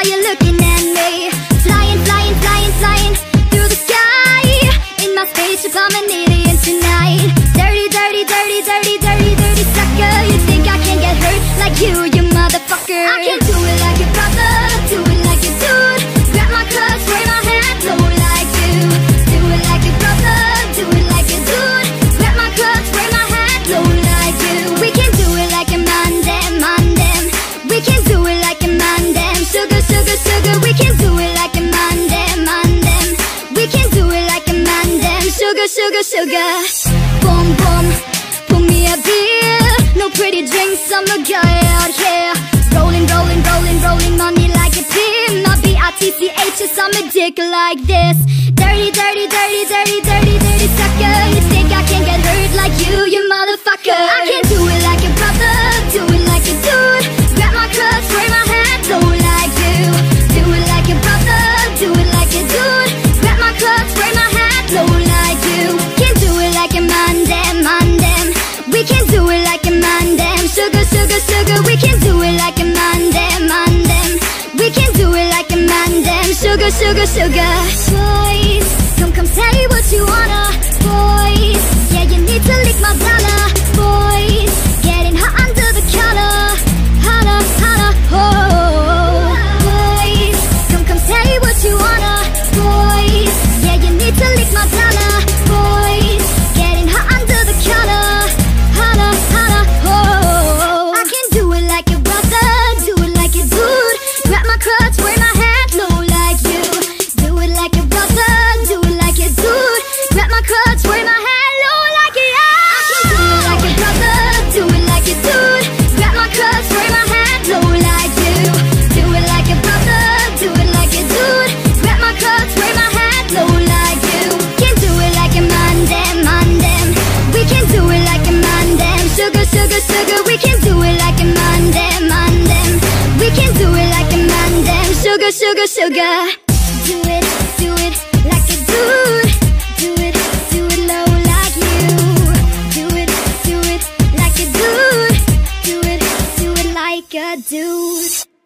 you're looking at me. Flying, flying, flying, flying through the sky. In my spaceship, I'm an alien tonight. Dirty, dirty, dirty, dirty, dirty, dirty sucker. You think I can get hurt like you motherfucker. I can do it like your brother, do it like your dude. Grab my clutch, wave my hand, blow like you. Do it like your brother, do it like your dude. Grab my clutch, wave my hand, blow like you. We can do it like a man, damn, man, damn. We can do it like a man, damn. Sugar, sugar, sugar. We can do it like a man, damn, man, damn. We can do it like a man, damn. Sugar, sugar, sugar. Boom, boom. Pour me a beer. No pretty drinks, I'm a guy out here. Rolling, rolling, rolling, rolling money like a pin. My B-I-T-C-H-S, I'm a dick like this. Dirty, dirty, dirty, dirty, dirty, dirty sucker. You think I can get hurt like you motherfucker. I can do it like a brother, do it like a dude. Grab my clutch, wave my hand, blow like you. Do it like a brother, do it like a dude. Grab my clutch, wave my hand, blow like you. Can do it like a man, damn, man, damn. We can do it like a man, damn. Sugar, sugar, sugar. We can do it like a man, damn, man, damn. We can do it like a man, damn. Sugar, sugar, sugar. Boys, come say what you wanna. Boys, yeah, you need to lick my dollar. Boys, getting hot under the collar. Holla, holla, oh. Boys, come say what you wanna. Boys, yeah, you need to lick my dollar. Boys, getting hot under the collar. Holla, holla, oh. I can do it like a brother, do it like a dude. Grab my clutch, wave my hand, blow like you. Do it like a brother, do it like a dude. Grab my clutch, wave my hand, blow like you. I can do it like a brother, do it like a dude. Grab my clutch, wave my hand, blow like you. Do it like a brother, do it like a dude. Grab my clutch, wave my hand, blow like you. Can do it like a man, damn, man, damn. We can do it like a man, damn. Sugar, sugar, sugar. We can do it like a man, damn, man, damn. We can do it like a man, damn. Sugar, sugar, sugar. Do it like a dude. Do it low like you. Do it like a dude. Do it like a dude.